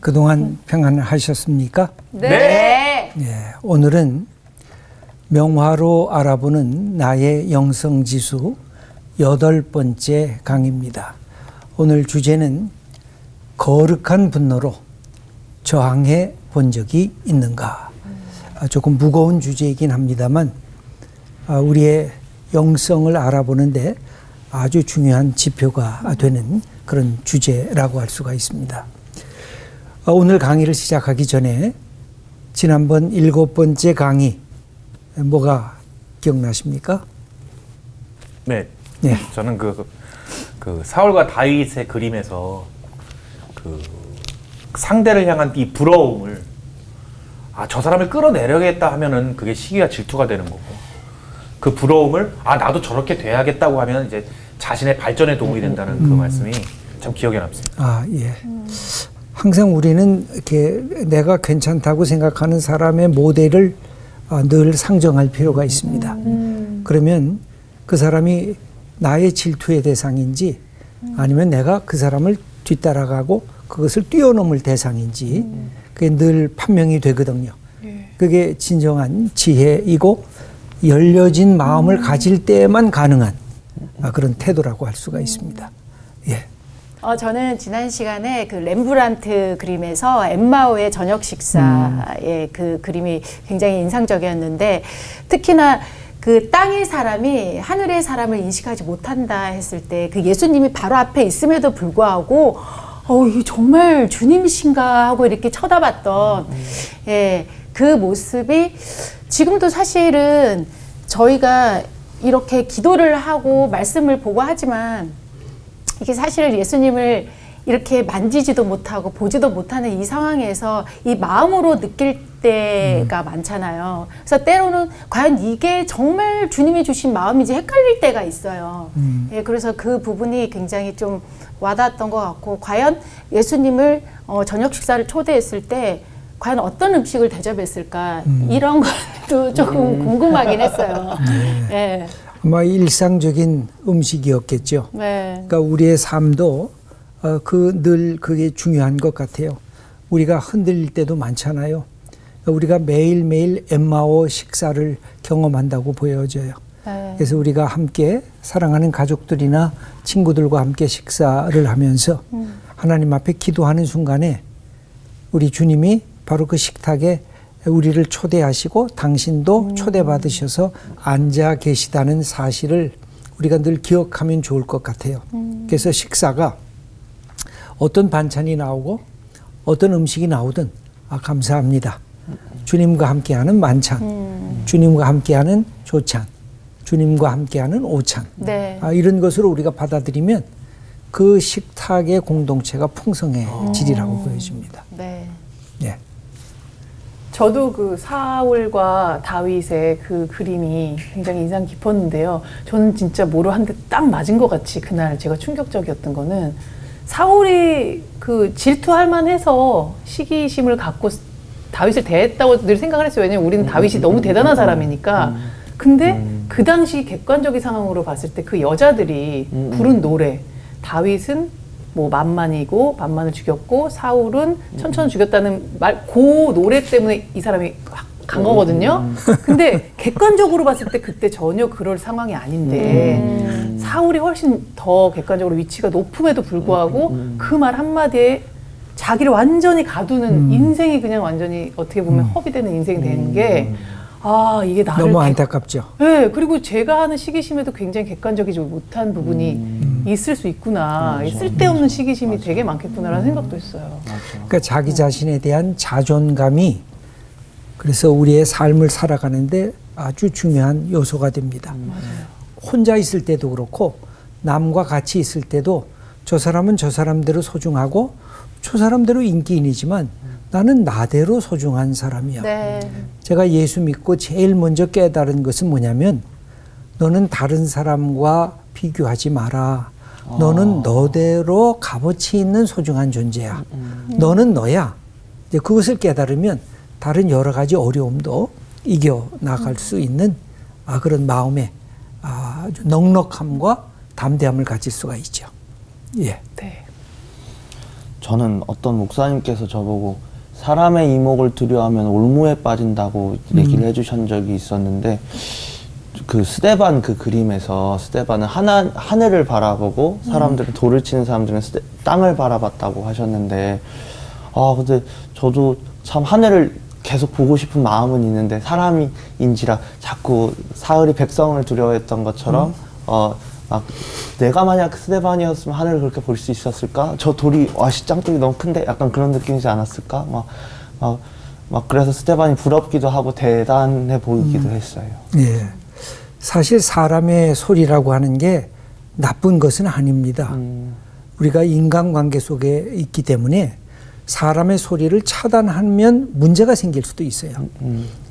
그동안 평안하셨습니까? 네. 예, 오늘은 명화로 알아보는 나의 영성지수 8번째 강의입니다. 오늘 주제는 거룩한 분노로 저항해 본 적이 있는가? 조금 무거운 주제이긴 합니다만 우리의 영성을 알아보는데 아주 중요한 지표가 되는 그런 주제라고 할 수가 있습니다. 오늘 강의를 시작하기 전에 지난번 7번째 강의 뭐가 기억나십니까? 네. 네. 저는 그 사울과 다윗의 그림에서 그 상대를 향한 이 부러움을 저 사람을 끌어내려겠다 하면은 그게 시기와 질투가 되는 거고, 그 부러움을 나도 저렇게 돼야겠다고 하면 이제 자신의 발전에 도움이 된다는 그 말씀이 참 기억에 남습니다. 예. 항상 우리는 이렇게 내가 괜찮다고 생각하는 사람의 모델을 늘 상정할 필요가 있습니다. 그러면 그 사람이 나의 질투의 대상인지 아니면 내가 그 사람을 뒤따라가고 그것을 뛰어넘을 대상인지 그게 늘 판명이 되거든요. 그게 진정한 지혜이고 열려진 마음을 가질 때만 가능한 그런 태도라고 할 수가 있습니다. 예. 저는 지난 시간에 그 렘브란트 그림에서 엠마오의 저녁 식사의 그 그림이 굉장히 인상적이었는데, 특히나 그 땅의 사람이 하늘의 사람을 인식하지 못한다 했을 때 그 예수님이 바로 앞에 있음에도 불구하고 이게 정말 주님이신가 하고 이렇게 쳐다봤던 그 모습이 지금도 사실은 저희가 이렇게 기도를 하고 말씀을 보고 하지만 이게 사실 예수님을 이렇게 만지지도 못하고 보지도 못하는 이 상황에서 이 마음으로 느낄 때가 많잖아요. 그래서 때로는 과연 이게 정말 주님이 주신 마음인지 헷갈릴 때가 있어요. 그래서 그 부분이 굉장히 좀 와닿았던 것 같고, 과연 예수님을 저녁 식사를 초대했을 때 과연 어떤 음식을 대접했을까, 이런 것도 조금 궁금하긴 했어요. 네. 아마 일상적인 음식이었겠죠. 네. 그러니까 우리의 삶도 늘 그게 중요한 것 같아요. 우리가 흔들릴 때도 많잖아요. 우리가 매일매일 엠마오 식사를 경험한다고 보여져요. 네. 그래서 우리가 함께 사랑하는 가족들이나 친구들과 함께 식사를 하면서 하나님 앞에 기도하는 순간에 우리 주님이 바로 그 식탁에 우리를 초대하시고 당신도 초대받으셔서 앉아 계시다는 사실을 우리가 늘 기억하면 좋을 것 같아요. 그래서 식사가 어떤 반찬이 나오고 어떤 음식이 나오든 감사합니다. 주님과 함께하는 만찬, 주님과 함께하는 조찬, 주님과 함께하는 오찬, 네. 이런 것으로 우리가 받아들이면 그 식탁의 공동체가 풍성해지리라고 보여집니다. 네. 예. 저도 그 사울과 다윗의 그 그림이 굉장히 인상 깊었는데요. 저는 진짜 뭐로 한 대 딱 맞은 것 같이 그날 제가 충격적이었던 거는, 사울이 그 질투할 만해서 시기심을 갖고 다윗을 대했다고 늘 생각을 했어요. 왜냐면 우리는 다윗이 너무 대단한 사람이니까. 근데 그 당시 객관적인 상황으로 봤을 때 그 여자들이 부른 노래, 다윗은 뭐 만만이고 만만을 죽였고 사울은 천천히 죽였다는 그 노래 때문에 이 사람이 간 거거든요. 근데 객관적으로 봤을 때 그때 전혀 그럴 상황이 아닌데 사울이 훨씬 더 객관적으로 위치가 높음에도 불구하고 그 말 한마디에 자기를 완전히 가두는 인생이 그냥 완전히 어떻게 보면 허비되는 인생이 되는 게, 이게 나를 너무 안타깝죠. 네, 그리고 제가 하는 시기심에도 굉장히 객관적이지 못한 부분이 있을 수 있구나. 쓸데없는 시기심이 되게 많겠구나라는 생각도 했어요. 그러니까 자기 자신에 대한 자존감이 그래서 우리의 삶을 살아가는데 아주 중요한 요소가 됩니다. 혼자 있을 때도 그렇고 남과 같이 있을 때도 저 사람은 저 사람대로 소중하고 저 사람대로 인기인이지만 나는 나대로 소중한 사람이야. 네. 제가 예수 믿고 제일 먼저 깨달은 것은 뭐냐면, 너는 다른 사람과 비교하지 마라. 너는 너대로 값어치 있는 소중한 존재야. 너는 너야. 이제 그것을 깨달으면 다른 여러 가지 어려움도 이겨 나갈 수 있는 그런 마음의 아주 넉넉함과 담대함을 가질 수가 있죠. 예. 네. 저는 어떤 목사님께서 저보고 사람의 이목을 두려워하면 올무에 빠진다고 얘기를 해주신 적이 있었는데, 그 스데반 그 그림에서 스데반은 하늘을 바라보고 사람들은 돌을 치는 사람들은 땅을 바라봤다고 하셨는데, 근데 저도 참 하늘을 계속 보고 싶은 마음은 있는데 사람인지라 자꾸 사울이 백성을 두려워했던 것처럼 막 내가 만약 스데반이었으면 하늘을 그렇게 볼 수 있었을까? 저 돌이 짱돌이 너무 큰데 약간 그런 느낌이지 않았을까? 막 그래서 스데반이 부럽기도 하고 대단해 보이기도 했어요. 예. 사실 사람의 소리라고 하는 게 나쁜 것은 아닙니다. 우리가 인간관계 속에 있기 때문에 사람의 소리를 차단하면 문제가 생길 수도 있어요.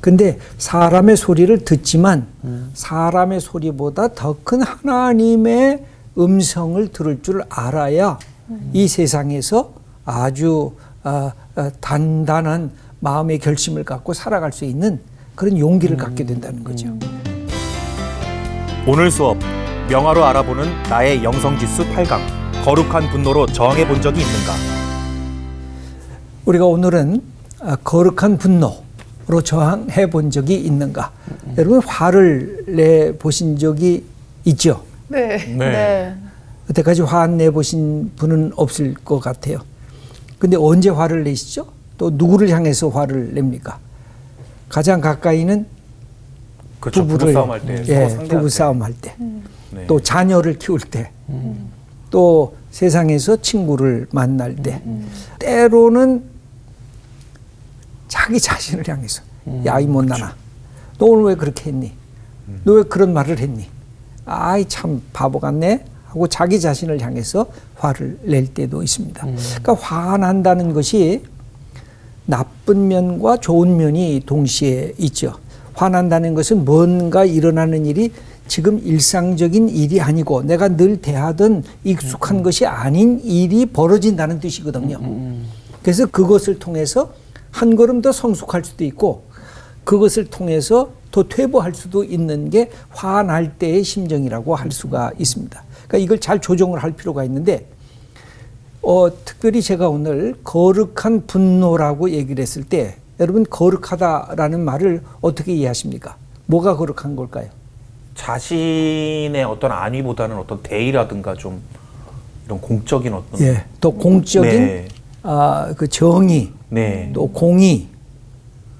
근데 사람의 소리를 듣지만 사람의 소리보다 더 큰 하나님의 음성을 들을 줄 알아야 이 세상에서 아주 단단한 마음의 결심을 갖고 살아갈 수 있는 그런 용기를 갖게 된다는 거죠. 오늘 수업 명화로 알아보는 나의 영성지수 8강 거룩한 분노로 저항해 본 적이 있는가? 우리가 오늘은 거룩한 분노로 저항해 본 적이 있는가? 여러분 화를 내 보신 적이 있죠? 네. 네. 여태까지 화 안 내 보신 분은 없을 것 같아요. 근데 언제 화를 내시죠? 또 누구를 향해서 화를 냅니까? 가장 가까이는 그렇죠. 부부싸움 할 때, 서로 상대할 때. 부부싸움 할 때, 네. 또 자녀를 키울 때, 또 세상에서 친구를 만날 때, 때로는 자기 자신을 향해서 야, 이 못나나, 너 오늘 왜 그렇게 했니? 너 왜 그런 말을 했니? 아이 참 바보 같네 하고 자기 자신을 향해서 화를 낼 때도 있습니다. 그러니까 화난다는 것이 나쁜 면과 좋은 면이 동시에 있죠. 화난다는 것은 뭔가 일어나는 일이 지금 일상적인 일이 아니고 내가 늘 대하던 익숙한 것이 아닌 일이 벌어진다는 뜻이거든요. 그래서 그것을 통해서 한 걸음 더 성숙할 수도 있고 그것을 통해서 더 퇴보할 수도 있는 게 화날 때의 심정이라고 할 수가 있습니다. 그러니까 이걸 잘 조정을 할 필요가 있는데 특별히 제가 오늘 거룩한 분노라고 얘기를 했을 때 여러분 거룩하다라는 말을 어떻게 이해하십니까? 뭐가 거룩한 걸까요? 자신의 어떤 안위보다는 어떤 대의라든가 좀 이런 공적인 어떤 더 공적인 네. 그 정의, 네. 또 공의,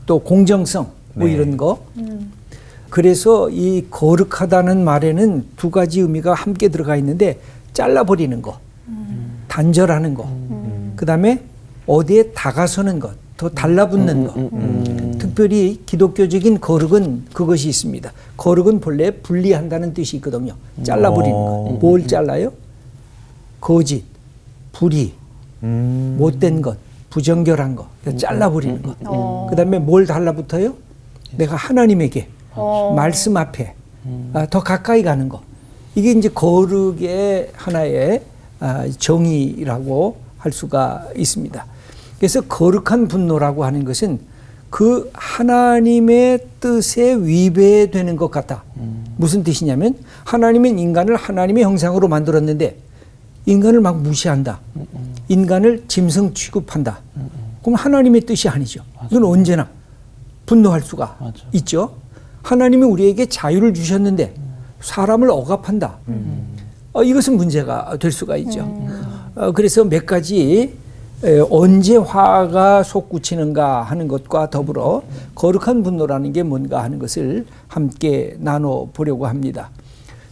또 공정성 뭐 네. 이런 거. 그래서 이 거룩하다는 말에는 두 가지 의미가 함께 들어가 있는데 잘라버리는 거, 단절하는 거, 그다음에 어디에 다가서는 것, 더 달라붙는 것. 특별히 기독교적인 거룩은 그것이 있습니다. 거룩은 본래 분리한다는 뜻이 있거든요. 잘라버리는 것. 뭘 잘라요? 거짓, 불의, 못된 것, 부정결한 것, 잘라버리는 것. 그다음에 뭘 달라붙어요? 내가 하나님에게 말씀 앞에 더 가까이 가는 것. 이게 이제 거룩의 하나의 정의라고 할 수가 있습니다. 그래서 거룩한 분노라고 하는 것은 그 하나님의 뜻에 위배되는 것 같다. 무슨 뜻이냐면 하나님은 인간을 하나님의 형상으로 만들었는데 인간을 막 무시한다. 인간을 짐승 취급한다. 그럼 하나님의 뜻이 아니죠. 이건 언제나 분노할 수가 있죠. 하나님이 우리에게 자유를 주셨는데 사람을 억압한다. 이것은 문제가 될 수가 있죠. 그래서 몇 가지 언제 화가 솟구치는가 하는 것과 더불어 거룩한 분노라는 게 뭔가 하는 것을 함께 나눠보려고 합니다.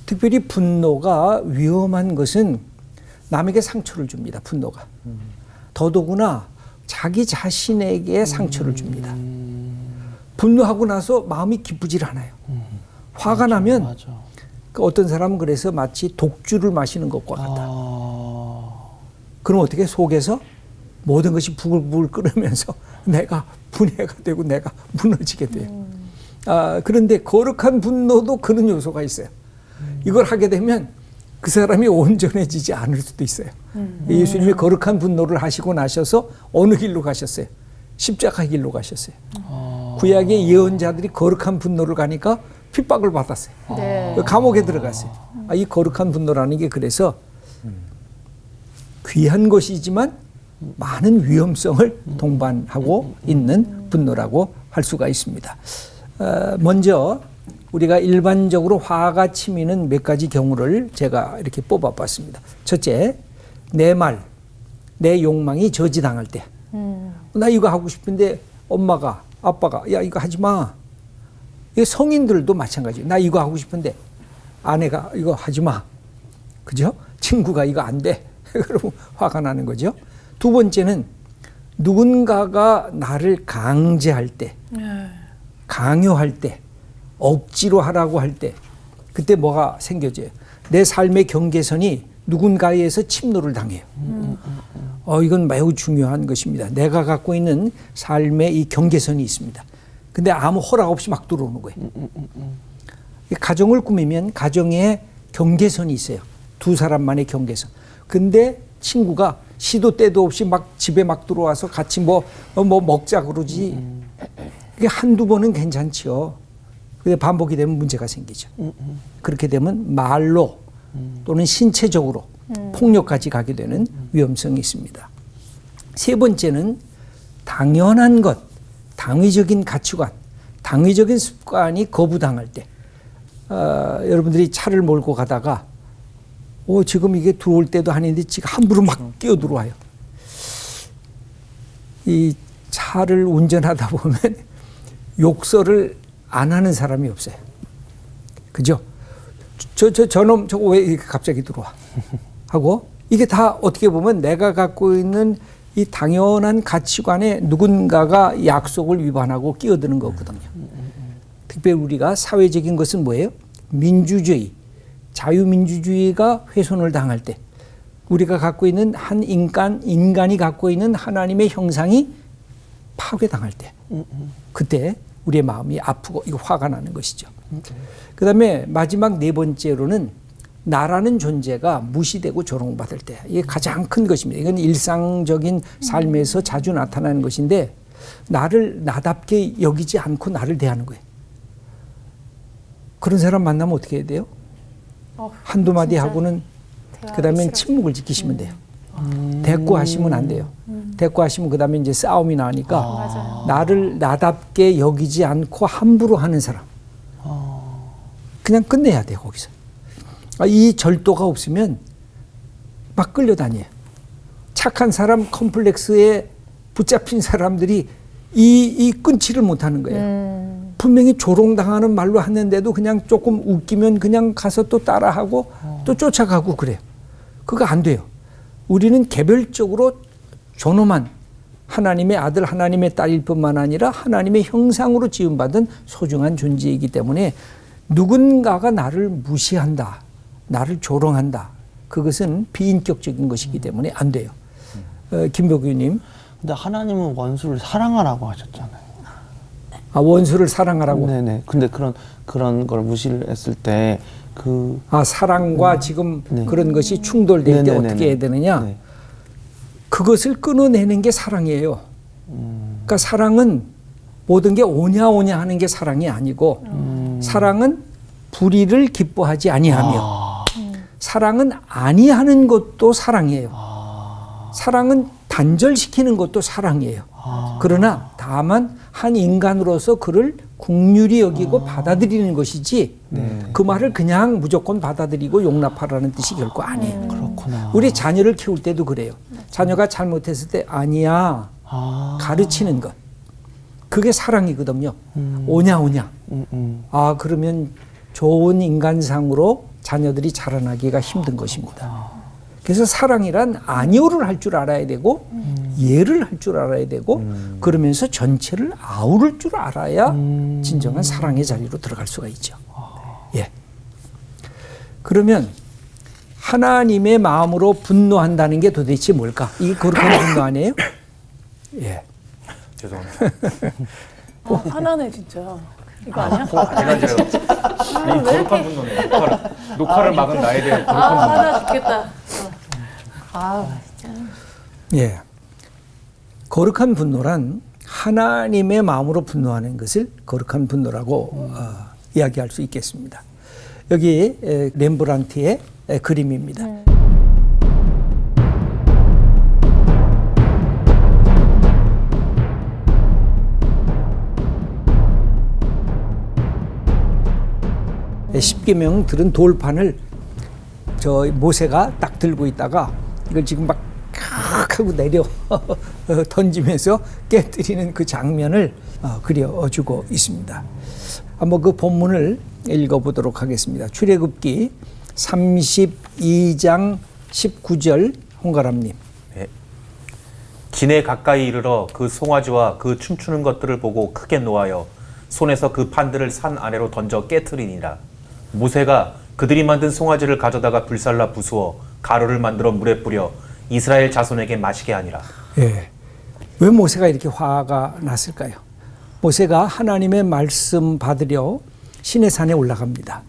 특별히 분노가 위험한 것은 남에게 상처를 줍니다. 분노가. 더더구나 자기 자신에게 상처를 줍니다. 분노하고 나서 마음이 기쁘질 않아요. 화가 나면 그 어떤 사람은 그래서 마치 독주를 마시는 것과 같다. 그럼 어떻게 속에서 모든 것이 부글부글 끓으면서 내가 분해가 되고 내가 무너지게 돼요. 그런데 거룩한 분노도 그런 요소가 있어요. 이걸 하게 되면 그 사람이 온전해지지 않을 수도 있어요. 예수님이 거룩한 분노를 하시고 나셔서 어느 길로 가셨어요? 십자가 길로 가셨어요. 구약의 예언자들이 거룩한 분노를 가니까 핍박을 받았어요. 네. 감옥에 들어갔어요. 이 거룩한 분노라는 게 그래서 귀한 것이지만 많은 위험성을 동반하고 있는 분노라고 할 수가 있습니다. 먼저 우리가 일반적으로 화가 치미는 몇 가지 경우를 제가 이렇게 뽑아봤습니다. 첫째, 내 말, 내 욕망이 저지당할 때. 나 이거 하고 싶은데 엄마가, 아빠가 야 이거 하지 마. 이게 성인들도 마찬가지예요. 나 이거 하고 싶은데 아내가 이거 하지 마. 그죠? 친구가 이거 안 돼. 그러면 화가 나는 거죠. 두 번째는 누군가가 나를 강제할 때, 강요할 때, 억지로 하라고 할 때, 그때 뭐가 생겨져요? 내 삶의 경계선이 누군가에 의해서 침노를 당해요. 이건 매우 중요한 것입니다. 내가 갖고 있는 삶의 이 경계선이 있습니다. 근데 아무 허락 없이 막 들어오는 거예요. 가정을 꾸미면 가정에 경계선이 있어요. 두 사람만의 경계선. 근데 친구가 시도 때도 없이 막 집에 막 들어와서 같이 뭐 먹자 그러지. 그게 한두 번은 괜찮지요. 근데 반복이 되면 문제가 생기죠. 그렇게 되면 말로 또는 신체적으로 폭력까지 가게 되는 위험성이 있습니다. 세 번째는 당연한 것, 당위적인 가치관, 당위적인 습관이 거부당할 때, 여러분들이 차를 몰고 가다가 지금 이게 들어올 때도 아닌데 지금 함부로 막 끼어 들어와요. 이 차를 운전하다 보면 욕설을 안 하는 사람이 없어요. 그죠? 저놈 저거 왜 이렇게 갑자기 들어와? 하고 이게 다 어떻게 보면 내가 갖고 있는 이 당연한 가치관에 누군가가 약속을 위반하고 끼어드는 거거든요. 특별히 우리가 사회적인 것은 뭐예요? 민주주의, 자유민주주의가 훼손을 당할 때 우리가 갖고 있는 한 인간이 갖고 있는 하나님의 형상이 파괴당할 때 그때 우리의 마음이 아프고 이거 화가 나는 것이죠. 그 다음에 마지막 네 번째로는 나라는 존재가 무시되고 조롱받을 때 이게 가장 큰 것입니다. 이건 일상적인 삶에서 자주 나타나는 것인데 나를 나답게 여기지 않고 나를 대하는 거예요. 그런 사람 만나면 어떻게 해야 돼요? 한두 마디 하고는 그 다음엔 침묵을 지키시면 돼요. 대꾸하시면 안 돼요. 대꾸하시면 그 다음에 이제 싸움이 나니까 나를 나답게 여기지 않고 함부로 하는 사람 그냥 끝내야 돼요. 거기서 이 절도가 없으면 막 끌려다녀요. 착한 사람 컴플렉스에 붙잡힌 사람들이 이 끊지를 못하는 거예요. 분명히 조롱당하는 말로 하는데도 그냥 조금 웃기면 그냥 가서 또 따라하고 또 쫓아가고 그래요. 그거 안 돼요. 우리는 개별적으로 존엄한 하나님의 아들, 하나님의 딸일 뿐만 아니라 하나님의 형상으로 지음받은 소중한 존재이기 때문에 누군가가 나를 무시한다, 나를 조롱한다. 그것은 비인격적인 것이기 때문에 안 돼요. 김복규님. 근데 하나님은 원수를 사랑하라고 하셨잖아요. 원수를 사랑하라고? 네네. 근데 그런 걸 무시를 했을 때 사랑과 지금 네. 그런 것이 충돌될 때 네네네네. 어떻게 해야 되느냐? 네. 그것을 끊어내는 게 사랑이에요. 그러니까 사랑은 모든 게 오냐 하는 게 사랑이 아니고 사랑은 불의를 기뻐하지 아니하며 사랑은 아니하는 것도 사랑이에요. 사랑은 단절시키는 것도 사랑이에요. 그러나 다만 한 인간으로서 그를 긍휼히 여기고 받아들이는 것이지 그 말을 그냥 무조건 받아들이고 용납하라는 뜻이 결코 아니에요. 그렇구나. 우리 자녀를 키울 때도 그래요. 자녀가 잘못했을 때 아니야 가르치는 것 그게 사랑이거든요. 오냐 그러면 좋은 인간상으로 자녀들이 자라나기가 힘든 것입니다. 그래서 사랑이란 아니오를 할 줄 알아야 되고 예를 할 줄 알아야 되고 그러면서 전체를 아우를 줄 알아야 진정한 사랑의 자리로 들어갈 수가 있죠. 예. 그러면 하나님의 마음으로 분노한다는 게 도대체 뭘까? 이게 거룩한 분노 아니에요? 예. 죄송합니다. 화나네 진짜. 이거 아니야? 제가 이제 이 거룩한 분노네. 녹화를 막은 나에 대한 거룩한 분노. 화나 죽겠다. 진짜. 예. 거룩한 분노란 하나님의 마음으로 분노하는 것을 거룩한 분노라고 이야기할 수 있겠습니다. 여기 렘브란트의 그림입니다. 십계명 들은 돌판을 저 모세가 딱 들고 있다가 이걸 지금 막 하고 내려 던지면서 깨뜨리는 그 장면을 그려주고 있습니다. 한번 그 본문을 읽어보도록 하겠습니다. 출애굽기 32장 19절 홍가람님. 네. 기내 가까이 이르러 그 송아지와 그 춤추는 것들을 보고 크게 노하여 손에서 그 판들을 산 아래로 던져 깨트리니라. 모세가 그들이 만든 송아지를 가져다가 불살라 부수어 가루를 만들어 물에 뿌려 이스라엘 자손에게 마시게 하니라. 예. 왜 모세가 이렇게 화가 났을까요? 모세가 하나님의 말씀 받으려 시내산에 올라갑니다.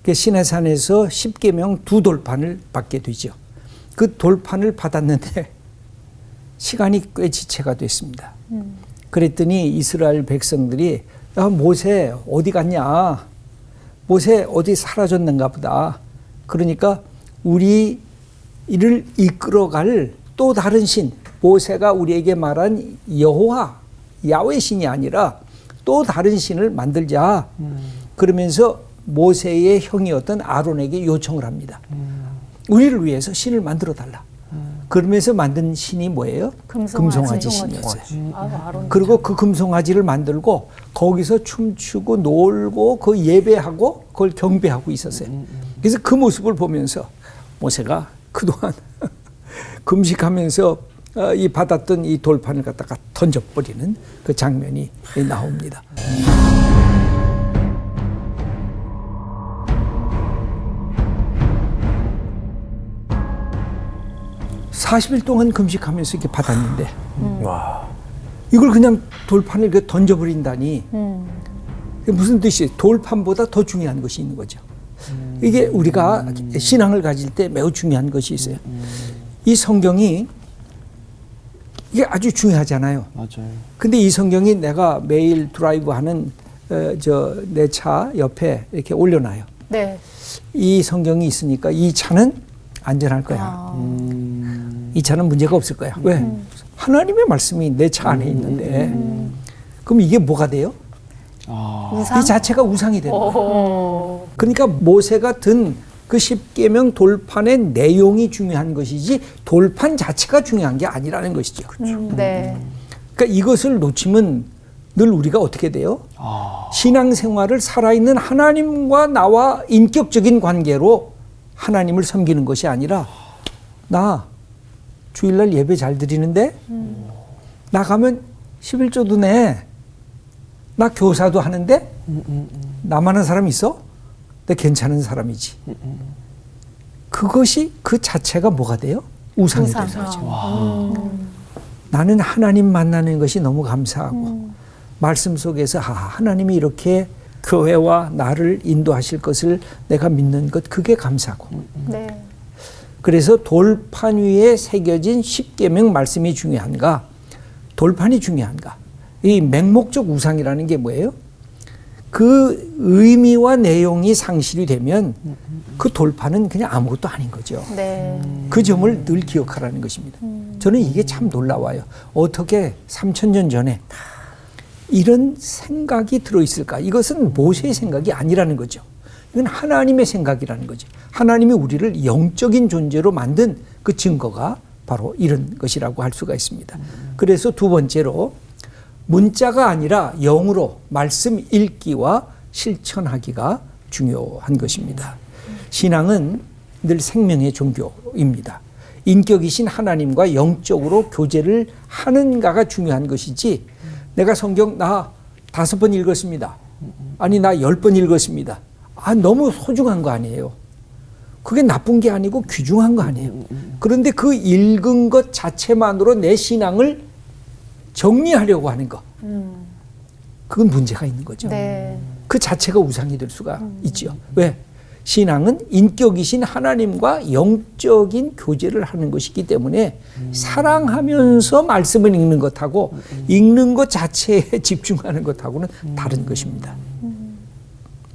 그 시내산에서 십계명 2돌판을 받게 되죠. 그 돌판을 받았는데 시간이 꽤 지체가 됐습니다. 그랬더니 이스라엘 백성들이 야, 모세 어디 갔냐? 모세 어디 사라졌는가 보다. 그러니까 우리 이를 이끌어갈 또 다른 신, 모세가 우리에게 말한 여호와, 야훼 신이 아니라 또 다른 신을 만들자. 그러면서 모세의 형이었던 아론에게 요청을 합니다. 우리를 위해서 신을 만들어 달라. 그러면서 만든 신이 뭐예요? 금송아지 신이었어요. 그리고 그 금송아지를 만들고 거기서 춤추고 놀고 그 예배하고 그걸 경배하고 있었어요. 그래서 그 모습을 보면서 모세가 그동안 금식하면서 이 받았던 이 돌판을 갖다가 던져버리는 그 장면이 나옵니다. 40일 동안 금식하면서 이렇게 받았는데 와. 이걸 그냥 돌판을 이렇게 던져버린다니 이게 무슨 뜻이에요? 돌판보다 더 중요한 것이 있는 거죠. 이게 우리가 신앙을 가질 때 매우 중요한 것이 있어요. 이 성경이 이게 아주 중요하잖아요. 맞아요. 근데 이 성경이 내가 매일 드라이브하는 내 차 옆에 이렇게 올려놔요. 네. 이 성경이 있으니까 이 차는 안전할 거야. 이 차는 문제가 없을 거야. 왜? 하나님의 말씀이 내 차 안에 있는데 그럼 이게 뭐가 돼요? 우상? 이 자체가 우상이 되는 거예요. 그러니까 모세가 든 그 십계명 돌판의 내용이 중요한 것이지 돌판 자체가 중요한 게 아니라는 것이죠. 네. 그러니까 이것을 놓치면 늘 우리가 어떻게 돼요? 신앙생활을 살아있는 하나님과 나와 인격적인 관계로 하나님을 섬기는 것이 아니라 나 주일날 예배 잘 드리는데 나 가면 11조도 내. 나 교사도 하는데 나만 한 사람 있어? 내 괜찮은 사람이지. 그것이 그 자체가 뭐가 돼요? 우상이 되는 거죠. 나는 하나님 만나는 것이 너무 감사하고 말씀 속에서 하나님이 이렇게 교회와 나를 인도하실 것을 내가 믿는 것 그게 감사하고 네. 그래서 돌판 위에 새겨진 십계명 말씀이 중요한가? 돌판이 중요한가? 이 맹목적 우상이라는 게 뭐예요? 그 의미와 내용이 상실이 되면 그 돌판은 그냥 아무것도 아닌 거죠. 네. 그 점을 늘 기억하라는 것입니다. 저는 이게 참 놀라워요. 어떻게 3000년 전에 이런 생각이 들어있을까? 이것은 모세의 생각이 아니라는 거죠. 이건 하나님의 생각이라는 거죠. 하나님이 우리를 영적인 존재로 만든 그 증거가 바로 이런 것이라고 할 수가 있습니다. 그래서 두 번째로 문자가 아니라 영으로 말씀 읽기와 실천하기가 중요한 것입니다. 신앙은 늘 생명의 종교입니다. 인격이신 하나님과 영적으로 교제를 하는가가 중요한 것이지 내가 성경 나 5번 읽었습니다. 아니 나 10번 읽었습니다. 너무 소중한 거 아니에요. 그게 나쁜 게 아니고 귀중한 거 아니에요. 그런데 그 읽은 것 자체만으로 내 신앙을 정리하려고 하는 거. 그건 문제가 있는 거죠. 네. 그 자체가 우상이 될 수가 있죠. 왜? 신앙은 인격이신 하나님과 영적인 교제를 하는 것이기 때문에 사랑하면서 말씀을 읽는 것하고 읽는 것 자체에 집중하는 것하고는 다른 것입니다.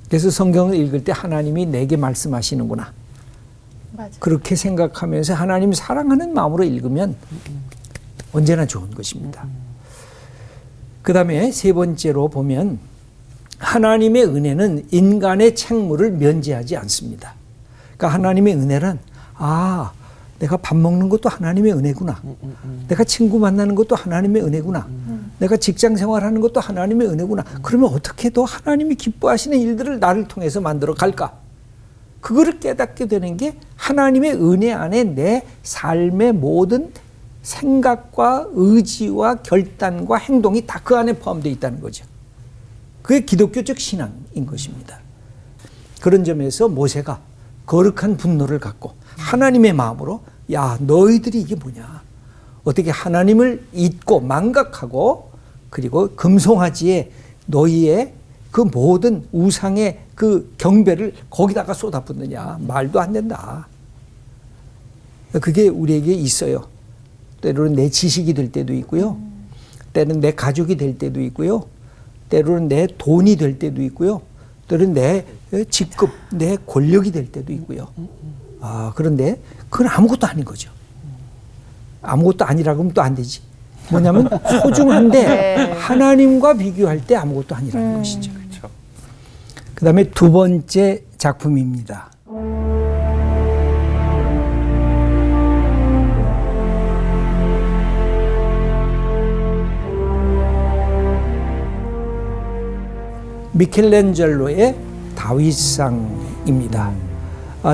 그래서 성경을 읽을 때 하나님이 내게 말씀하시는구나. 맞아요. 그렇게 생각하면서 하나님 사랑하는 마음으로 읽으면 언제나 좋은 것입니다. 그 다음에 세 번째로 보면 하나님의 은혜는 인간의 책무를 면제하지 않습니다. 그러니까 하나님의 은혜란 내가 밥 먹는 것도 하나님의 은혜구나. 내가 친구 만나는 것도 하나님의 은혜구나. 내가 직장 생활하는 것도 하나님의 은혜구나. 그러면 어떻게 더 하나님이 기뻐하시는 일들을 나를 통해서 만들어 갈까? 그거를 깨닫게 되는 게 하나님의 은혜 안에 내 삶의 모든 생각과 의지와 결단과 행동이 다 그 안에 포함되어 있다는 거죠. 그게 기독교적 신앙인 것입니다. 그런 점에서 모세가 거룩한 분노를 갖고 하나님의 마음으로 너희들이 이게 뭐냐. 어떻게 하나님을 잊고 망각하고 그리고 금송아지에 너희의 그 모든 우상의 그 경배를 거기다가 쏟아붓느냐. 말도 안 된다. 그게 우리에게 있어요. 때로는 내 지식이 될 때도 있고요. 때로는 내 가족이 될 때도 있고요. 때로는 내 돈이 될 때도 있고요. 때로는 내 직급, 내 권력이 될 때도 있고요. 그런데 그건 아무것도 아닌 거죠. 아무것도 아니라고 하면 또 안 되지. 뭐냐면 소중한데 네. 하나님과 비교할 때 아무것도 아니라는 것이죠. 그렇죠. 그 다음에 두 번째 작품입니다. 미켈란젤로의 다윗상입니다.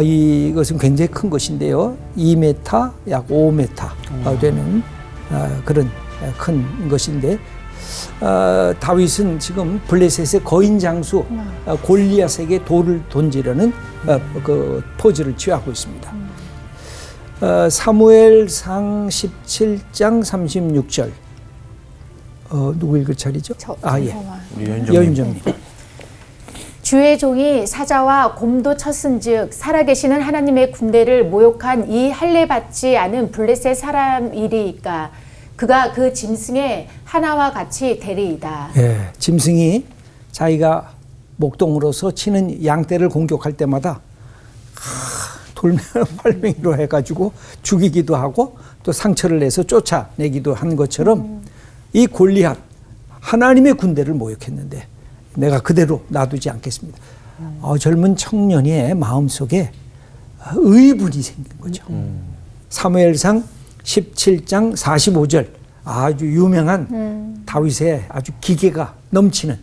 이것은 굉장히 큰 것인데요. 2m, 약 5m 되는 그런 큰 것인데 다윗은 지금 블레셋의 거인 장수 골리앗에게 돌을 던지려는 그 포즈를 취하고 있습니다. 사무엘상 17장 36절 누구 읽을 차례죠? 우리 여인정님. 여인정님. 주의 종이 사자와 곰도 쳤은즉 살아계시는 하나님의 군대를 모욕한 이 할례 받지 않은 블레셋 사람이리이까 그가 그 짐승의 하나와 같이 되리이다. 예, 짐승이 자기가 목동으로서 치는 양떼를 공격할 때마다 돌멩이로 해가지고 죽이기도 하고 또 상처를 내서 쫓아내기도 한 것처럼 이 골리앗 하나님의 군대를 모욕했는데 내가 그대로 놔두지 않겠습니다. 젊은 청년의 마음속에 의분이 생긴 거죠. 사무엘상 17장 45절 아주 유명한 다윗의 아주 기계가 넘치는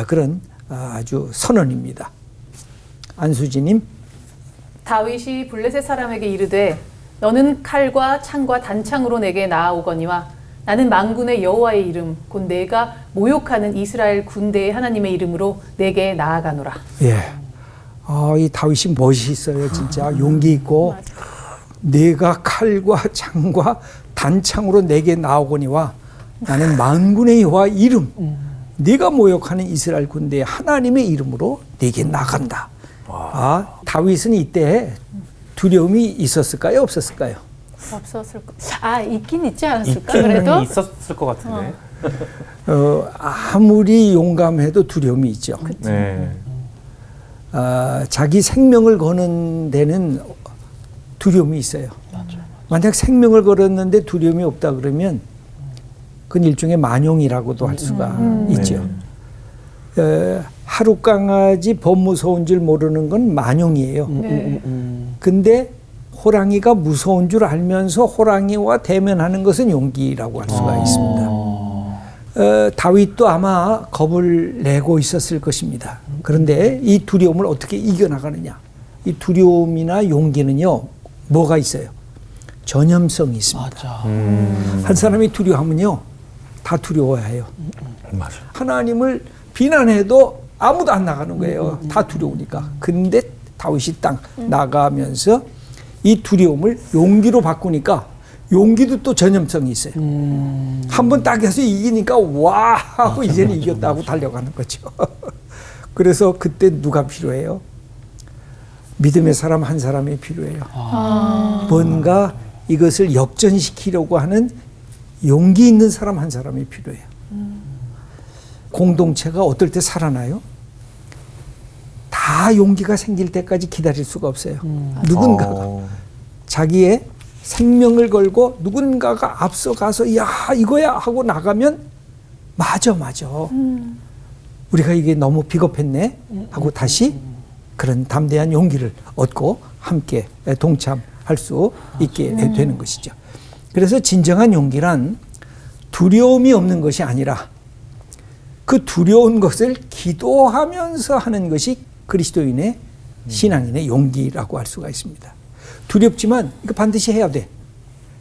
그런 아주 선언입니다. 안수지님. 다윗이 블레셋 사람에게 이르되 너는 칼과 창과 단창으로 내게 나아오거니와 나는 만군의 여호와의 이름 곧 내가 모욕하는 이스라엘 군대의 하나님의 이름으로 내게 나아가노라. 예. 이 다윗이 멋있어요. 진짜 용기 있고 내가 칼과 창과 단창으로 내게 나오거니와 나는 만군의 여호와 이름 네가 모욕하는 이스라엘 군대의 하나님의 이름으로 내게 나간다. 다윗은 이때 두려움이 있었을까요? 없었을까요? 없었을 거. 있긴 있지 않았을까? 있기는 그래도 있었을 것 같은데. 아무리 용감해도 두려움이 있죠. 네. 자기 생명을 거는 데는 두려움이 있어요. 만약 생명을 걸었는데 두려움이 없다 그러면 그건 일종의 만용이라고도 할 수가 있죠. 하루 강아지 범 무서운 줄 모르는 건 만용이에요. 근데 호랑이가 무서운 줄 알면서 호랑이와 대면하는 것은 용기라고 할 수가 있습니다. 다윗도 아마 겁을 내고 있었을 것입니다. 그런데 이 두려움을 어떻게 이겨나가느냐. 이 두려움이나 용기는요. 뭐가 있어요? 전염성이 있습니다. 맞아. 한 사람이 두려워하면요. 다 두려워해요. 맞아. 하나님을 비난해도 아무도 안 나가는 거예요. 다 두려우니까. 근데 다윗이 딱 나가면서 이 두려움을 용기로 바꾸니까 용기도 또 전염성이 있어요. 한번 딱 해서 이기니까 와 하고 이제는 이겼다고 달려가는 거죠. 그래서 그때 누가 필요해요? 믿음의 사람 한 사람이 필요해요. 뭔가 이것을 역전시키려고 하는 용기 있는 사람 한 사람이 필요해요. 공동체가 어떨 때 살아나요? 다 용기가 생길 때까지 기다릴 수가 없어요. 누군가가 자기의 생명을 걸고 누군가가 앞서가서 야 이거야 하고 나가면 맞아. 우리가 이게 너무 비겁했네 하고 다시 그런 담대한 용기를 얻고 함께 동참할 수 있게 되는 것이죠. 그래서 진정한 용기란 두려움이 없는 것이 아니라 그 두려운 것을 기도하면서 하는 것이 그리스도인의 신앙인의 용기라고 할 수가 있습니다. 두렵지만 이거 반드시 해야 돼.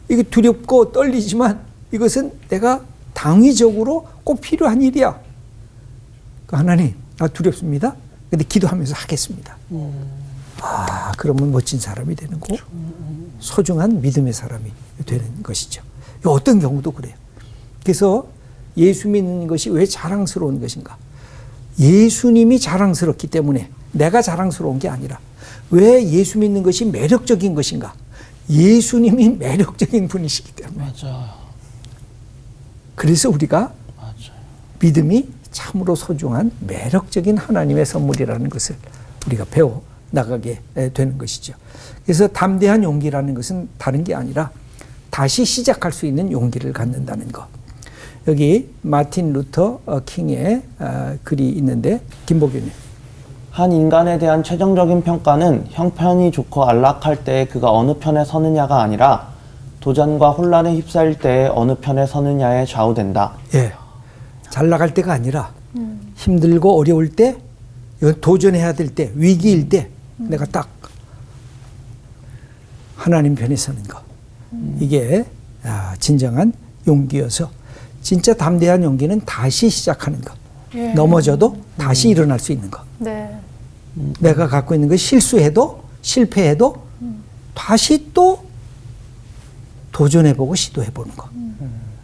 이거 두렵고 떨리지만 이것은 내가 당위적으로 꼭 필요한 일이야. 하나님, 나 두렵습니다. 근데 기도하면서 하겠습니다. 그러면 멋진 사람이 되는 거고 소중한 믿음의 사람이 되는 것이죠. 어떤 경우도 그래요. 그래서 예수 믿는 것이 왜 자랑스러운 것인가? 예수님이 자랑스럽기 때문에 내가 자랑스러운 게 아니라 왜 예수 믿는 것이 매력적인 것인가? 예수님이 매력적인 분이시기 때문에. 맞아요. 그래서 우리가 맞아요. 믿음이 참으로 소중한 매력적인 하나님의 선물이라는 것을 우리가 배워 나가게 되는 것이죠. 그래서 담대한 용기라는 것은 다른 게 아니라 다시 시작할 수 있는 용기를 갖는다는 것. 여기 마틴 루터 킹의 글이 있는데 김복윤님. 한 인간에 대한 최종적인 평가는 형편이 좋고 안락할 때 그가 어느 편에 서느냐가 아니라 도전과 혼란에 휩싸일 때 어느 편에 서느냐에 좌우된다. 예, 잘 나갈 때가 아니라 힘들고 어려울 때, 도전해야 될 때, 위기일 때 내가 딱 하나님 편에 서는 것. 이게 진정한 용기여서 진짜 담대한 용기는 다시 시작하는 것. 예. 넘어져도 다시 일어날 수 있는 것. 네. 내가 갖고 있는 것 실수해도 실패해도 다시 또 도전해보고 시도해보는 것.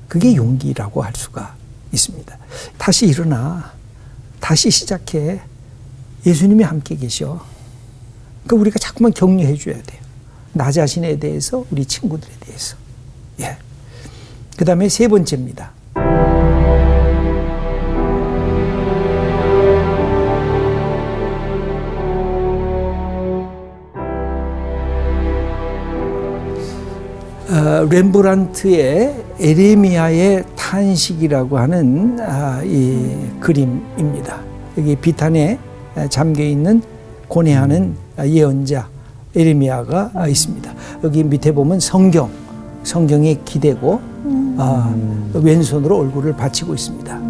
그게 용기라고 할 수가 있습니다. 다시 일어나. 다시 시작해. 예수님이 함께 계셔. 그러니까 우리가 자꾸만 격려해 줘야 돼요. 나 자신에 대해서, 우리 친구들에 대해서. 예. 그 다음에 세 번째입니다. 렘브란트의 에레미야의 탄식이라고 하는 이 그림입니다. 여기 비탄에 잠겨 있는 고뇌하는 예언자 에레미야가 있습니다. 여기 밑에 보면 성경에 기대고 왼손으로 얼굴을 받치고 있습니다.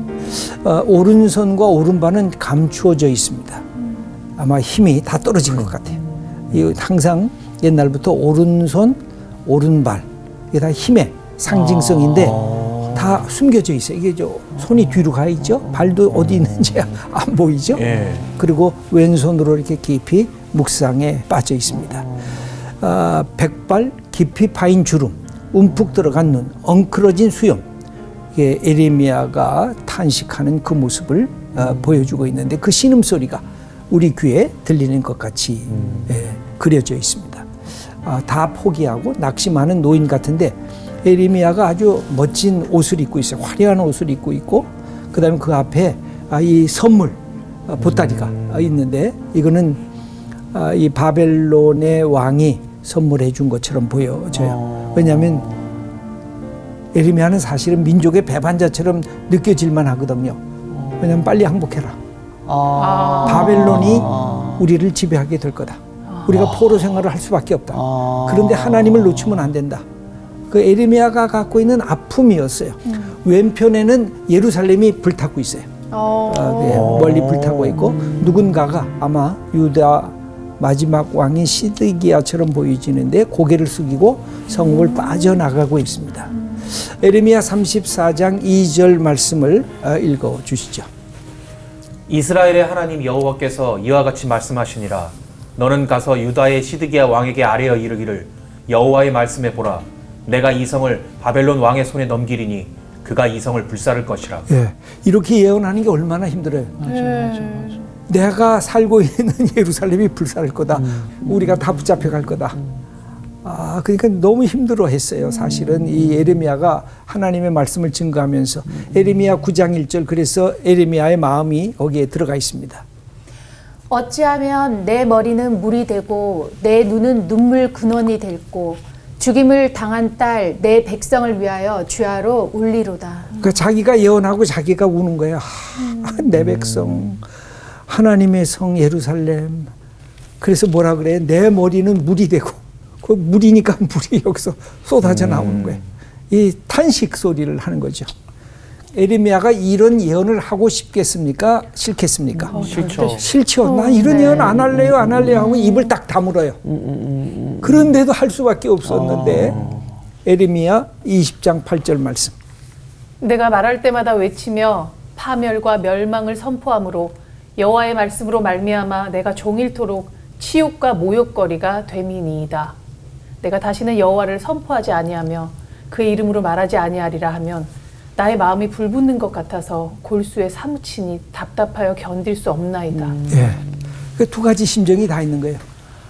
오른손과 오른발은 감추어져 있습니다. 아마 힘이 다 떨어진 것 같아요. 항상 옛날부터 오른손, 오른발 이게 다 힘의 상징성인데 다 숨겨져 있어요. 이게 손이 뒤로 가 있죠. 발도 어디 있는지 안 보이죠. 예. 그리고 왼손으로 이렇게 깊이 묵상에 빠져 있습니다. 백발 깊이 파인 주름, 움푹 들어간 눈, 엉클어진 수염. 이게 에레미야가 탄식하는 그 모습을 보여주고 있는데 그 신음소리가 우리 귀에 들리는 것 같이 그려져 있습니다. 다 포기하고 낙심하는 노인 같은데 에레미야가 아주 멋진 옷을 입고 있어요. 화려한 옷을 입고 있고 그다음에 그 앞에 이 선물 보따리가 있는데 이거는 이 바벨론의 왕이 선물해 준 것처럼 보여져요. 왜냐하면 에레미야는 사실은 민족의 배반자처럼 느껴질만 하거든요. 왜냐하면 빨리 항복해라. 바벨론이 우리를 지배하게 될 거다. 우리가 포로 생활을 할 수밖에 없다. 그런데 하나님을 놓치면 안 된다. 그 에레미야가 갖고 있는 아픔이었어요. 왼편에는 예루살렘이 불타고 있어요. 멀리 불타고 있고 누군가가 아마 유다 마지막 왕인 시드기야처럼 보여지는데 고개를 숙이고 성읍을 빠져나가고 있습니다. 에레미야 34장 2절 말씀을 읽어 주시죠. 이스라엘의 하나님 여호와께서 이와 같이 말씀하시니라. 너는 가서 유다의 시드기야 왕에게 아뢰어 이르기를 여호와의 말씀에 보라. 내가 이 성을 바벨론 왕의 손에 넘기리니 그가 이 성을 불사를 것이라. 예, 이렇게 예언하는 게 얼마나 힘들어요. 맞아. 내가 살고 있는 예루살렘이 불사를 거다. 우리가 다 붙잡혀갈 거다. 그러니까 너무 힘들어했어요. 사실은 이 에레미야가 하나님의 말씀을 증거하면서 에레미야 9장 1절 그래서 에레미야의 마음이 거기에 들어가 있습니다. 어찌하면 내 머리는 물이 되고 내 눈은 눈물 근원이 될고 죽임을 당한 딸 내 백성을 위하여 주야로 울리로다. 그러니까 자기가 예언하고 자기가 우는 거예요. 내 백성, 하나님의 성 예루살렘. 그래서 뭐라 그래? 내 머리는 물이 되고, 그 물이니까 물이 여기서 쏟아져 나오는 거예요. 이 탄식 소리를 하는 거죠. 에레미야가 이런 예언을 하고 싶겠습니까? 싫겠습니까? 싫죠. 싫죠. 나 이런 예언 안 할래요, 안 할래요 하고 입을 딱 다물어요. 그런데도 할 수밖에 없었는데 에레미야 20장 8절 말씀. 내가 말할 때마다 외치며 파멸과 멸망을 선포함으로 여호와의 말씀으로 말미암아 내가 종일토록 치욕과 모욕거리가 됨이니이다. 내가 다시는 여호와를 선포하지 아니하며 그의 이름으로 말하지 아니하리라 하면 나의 마음이 불붙는 것 같아서 골수에 사무치니 답답하여 견딜 수 없나이다. 예. 그 두 가지 심정이 다 있는 거예요.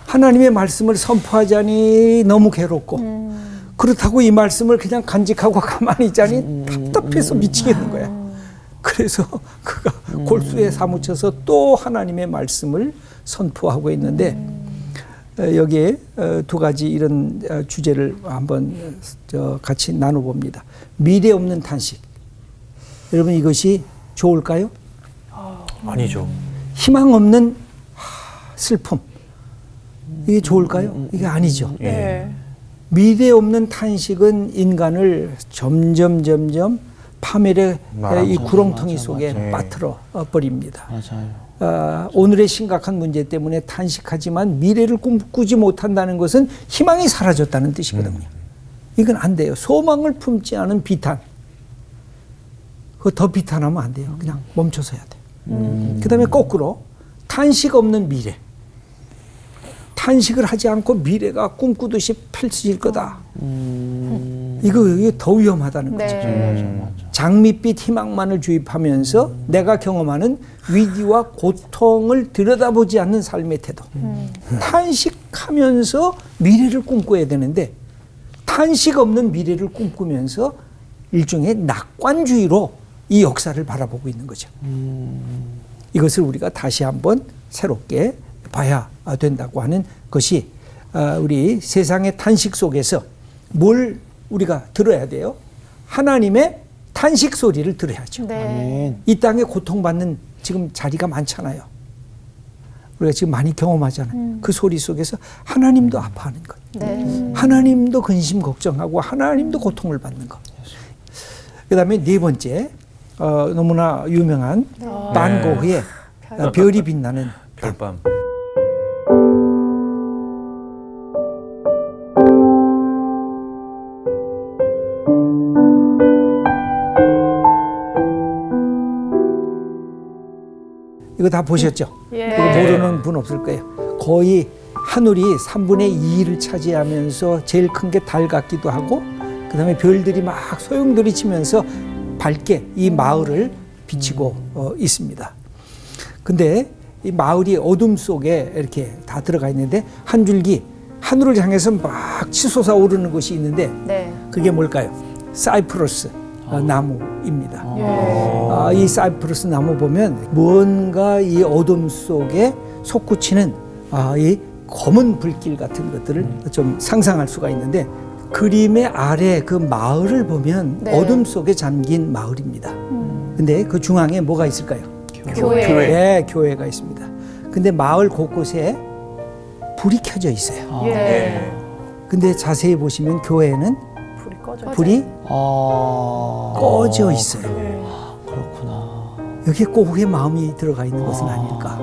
하나님의 말씀을 선포하자니 너무 괴롭고 그렇다고 이 말씀을 그냥 간직하고 가만히 있자니 답답해서 미치겠는 거야. 그래서 그가 골수에 사무쳐서 또 하나님의 말씀을 선포하고 있는데 여기에 두 가지 이런 주제를 한번 같이 나눠봅니다. 미래 없는 탄식. 여러분 이것이 좋을까요? 아니죠. 희망 없는 슬픔. 이게 좋을까요? 이게 아니죠. 예. 네. 미래 없는 탄식은 인간을 점점 파멸의 이 구렁텅이 속에 맞아. 빠뜨려 버립니다. 맞아요. 오늘의 심각한 문제 때문에 탄식하지만 미래를 꿈꾸지 못한다는 것은 희망이 사라졌다는 뜻이거든요. 이건 안 돼요. 소망을 품지 않은 비탄. 그거 더 비탄하면 안 돼요. 그냥 멈춰서 해야 돼요. 그 다음에 거꾸로 탄식 없는 미래. 탄식을 하지 않고 미래가 꿈꾸듯이 펼쳐질 거다. 이게 더 위험하다는 거죠. 네. 장밋빛 희망만을 주입하면서 내가 경험하는 위기와 고통을 들여다보지 않는 삶의 태도. 탄식하면서 미래를 꿈꿔야 되는데 탄식 없는 미래를 꿈꾸면서 일종의 낙관주의로 이 역사를 바라보고 있는 거죠. 이것을 우리가 다시 한번 새롭게 봐야 된다고 하는 것이 우리 세상의 탄식 속에서 뭘 우리가 들어야 돼요? 하나님의 탄식 소리를 들어야죠. 네. 아멘. 이 땅에 고통받는 지금 자리가 많잖아요. 우리가 지금 많이 경험하잖아요. 그 소리 속에서 하나님도 아파하는 것. 네. 하나님도 근심 걱정하고 하나님도 고통을 받는 것. 그 다음에 네 번째 너무나 유명한 반 고흐의 별이 빛나는 별밤. 이거 다 보셨죠? 예. 이거 모르는 분 없을 거예요. 거의 하늘이 3분의 2를 차지하면서 제일 큰 게 달 같기도 하고 그 다음에 별들이 막 소용돌이 치면서 밝게 이 마을을 비치고 있습니다. 근데 이 마을이 어둠 속에 이렇게 다 들어가 있는데 한 줄기 하늘을 향해서 막 치솟아 오르는 것이 있는데 네. 그게 뭘까요? 사이프러스 나무입니다. 이 사이프러스 나무 보면 뭔가 이 어둠 속에 솟구치는 이 검은 불길 같은 것들을 좀 상상할 수가 있는데 그림의 아래 그 마을을 보면 네. 어둠 속에 잠긴 마을입니다. 근데 그 중앙에 뭐가 있을까요? 교회. 네, 교회가 있습니다. 근데 마을 곳곳에 불이 켜져 있어요. 예. 근데 자세히 보시면 교회는 불이 꺼져. 불이 아, 꺼져 있어요. 그렇구나. 여기에 고흐의 마음이 들어가 있는 것은 아닐까.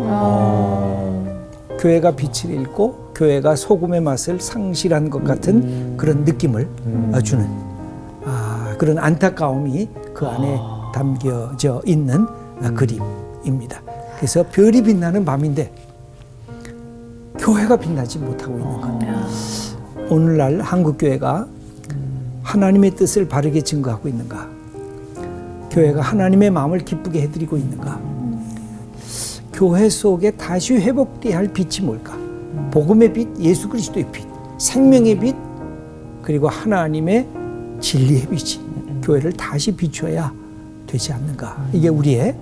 교회가 빛을 잃고 교회가 소금의 맛을 상실한 것 같은 그런 느낌을 주는 그런 안타까움이 그 안에 담겨져 있는 그림입니다. 그래서 별이 빛나는 밤인데 교회가 빛나지 못하고 있는 것. 오늘날 한국교회가 하나님의 뜻을 바르게 증거하고 있는가? 교회가 하나님의 마음을 기쁘게 해드리고 있는가? 교회 속에 다시 회복돼야 할 빛이 뭘까? 복음의 빛, 예수 그리스도의 빛, 생명의 빛, 그리고 하나님의 진리의 빛이 교회를 다시 비춰야 되지 않는가? 이게 우리의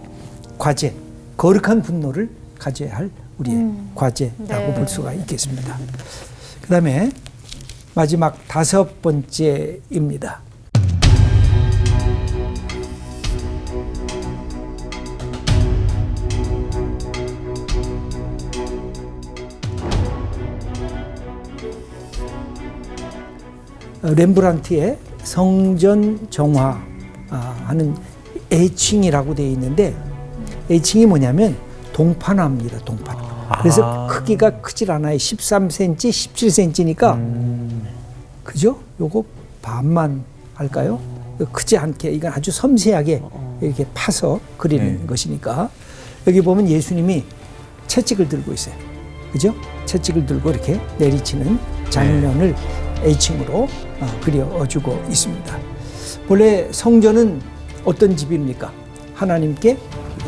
과제, 거룩한 분노를 가져야 할 우리의 과제라고 네. 볼 수가 있겠습니다. 그 다음에 마지막 5번째입니다. 렘브란트의 성전 정화하는 애칭이라고 되어 있는데 애칭이 뭐냐면 동판화입니다. 동판화. 그래서 크기가 크질 않아요. 13cm, 17cm니까 그죠? 요거 반만 할까요? 크지 않게 이건 아주 섬세하게 이렇게 파서 그리는 것이니까 여기 보면 예수님이 채찍을 들고 있어요. 그죠? 채찍을 들고 이렇게 내리치는 장면을 애칭으로 그려주고 있습니다. 원래 성전은 어떤 집입니까? 하나님께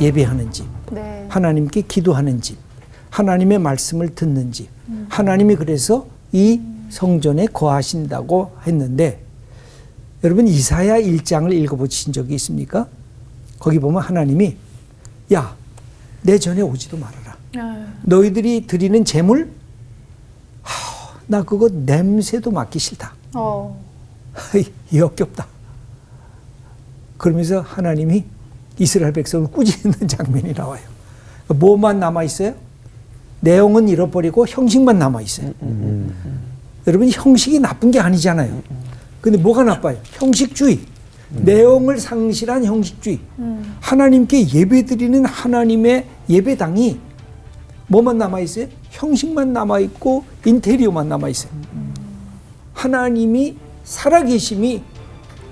예배하는 집, 네. 하나님께 기도하는 집, 하나님의 말씀을 듣는 집. 하나님이 그래서 이 성전에 거하신다고 했는데 여러분 이사야 1장을 읽어보신 적이 있습니까? 거기 보면 하나님이 야, 내 전에 오지도 말아라. 너희들이 드리는 제물 나 그거 냄새도 맡기 싫다. 역겹다. 그러면서 하나님이 이스라엘 백성을 꾸짖는 장면이 나와요. 뭐만 남아있어요? 내용은 잃어버리고 형식만 남아있어요. 여러분 형식이 나쁜 게 아니잖아요. 근데 뭐가 나빠요? 형식주의. 내용을 상실한 형식주의. 하나님께 예배드리는 하나님의 예배당이 뭐만 남아있어요? 형식만 남아있고 인테리어만 남아있어요. 하나님이 살아계심이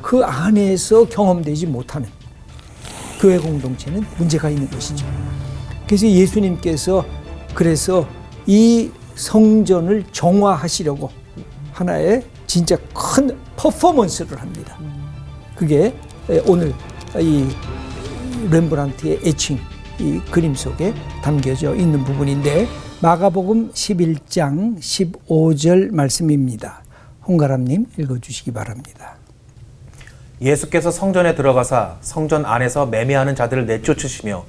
그 안에서 경험되지 못하는 교회 공동체는 문제가 있는 것이죠. 그래서 예수님께서 그래서 이 성전을 정화하시려고 하나의 진짜 큰 퍼포먼스를 합니다. 그게 오늘 이 렘브란트의 애칭 이 그림 속에 담겨져 있는 부분인데 마가복음 11장 15절 말씀입니다. 홍가람님 읽어주시기 바랍니다. 예수께서 성전에 들어가사 성전 안에서 매매하는 자들을 내쫓으시며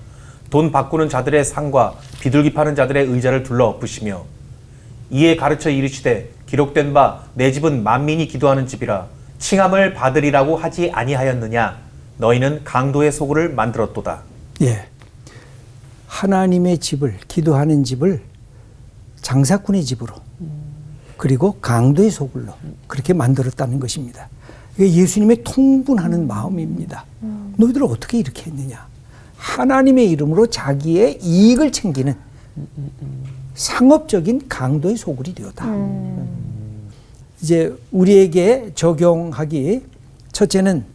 돈 바꾸는 자들의 상과 비둘기 파는 자들의 의자를 둘러 엎으시며 이에 가르쳐 이르시되 기록된 바 내 집은 만민이 기도하는 집이라 칭함을 받으리라고 하지 아니하였느냐 너희는 강도의 소굴을 만들었도다. 예, 하나님의 집을 기도하는 집을 장사꾼의 집으로 그리고 강도의 소굴로 그렇게 만들었다는 것입니다. 이게 예수님의 통분하는 마음입니다. 너희들 어떻게 이렇게 했느냐? 하나님의 이름으로 자기의 이익을 챙기는 상업적인 강도의 소굴이 되었다. 이제 우리에게 적용하기 첫째는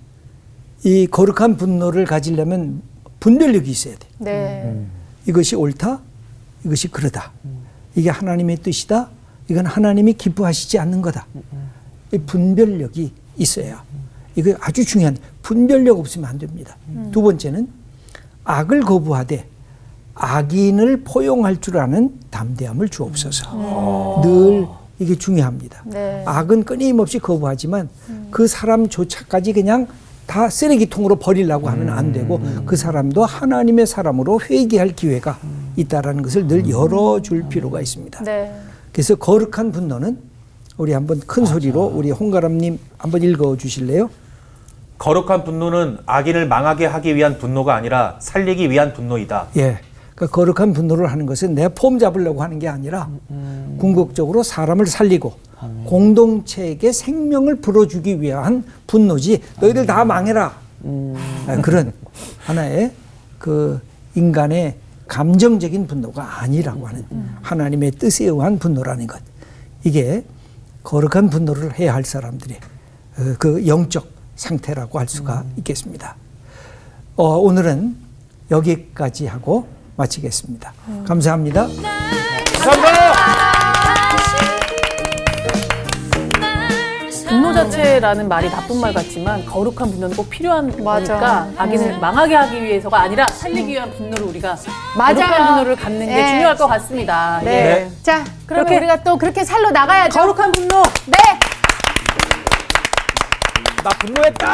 이 거룩한 분노를 가지려면 분별력이 있어야 돼. 네. 이것이 옳다, 이것이 그러다. 이게 하나님의 뜻이다, 이건 하나님이 기뻐하시지 않는 거다. 이 분별력이 있어야. 이거 아주 중요한 분별력 없으면 안 됩니다. 두 번째는 악을 거부하되 악인을 포용할 줄 아는 담대함을 주옵소서. 늘 이게 중요합니다. 네. 악은 끊임없이 거부하지만 그 사람조차까지 그냥 다 쓰레기통으로 버리려고 하면 안 되고 그 사람도 하나님의 사람으로 회개할 기회가 있다라는 것을 늘 열어줄 필요가 있습니다. 네. 그래서 거룩한 분노는 우리 한번 큰 소리로 우리 홍가람님 한번 읽어 주실래요? 거룩한 분노는 악인을 망하게 하기 위한 분노가 아니라 살리기 위한 분노이다. 예. 그러니까 거룩한 분노를 하는 것은 내 폼 잡으려고 하는 게 아니라 궁극적으로 사람을 살리고 공동체에게 생명을 불어주기 위한 분노지 너희들 다 망해라. 그런 하나의 그 인간의 감정적인 분노가 아니라고 하는 하나님의 뜻에 의한 분노라는 것. 이게 거룩한 분노를 해야 할 사람들의 그 영적 상태라고 할 수가 있겠습니다. 오늘은 여기까지 하고 마치겠습니다. 감사합니다. 분노 자체라는 말이 나쁜 말 같지만 거룩한 분노는 꼭 필요한 거니까 악인을 망하게 하기 위해서가 아니라 살리기 위한 분노를 우리가 거룩한 분노를 갖는 게 중요할 것 같습니다. 네. 예. 자, 그러면 그렇게 우리가 또 그렇게 살러 나가야죠. 거룩한 분노. 네. 나 분노했다.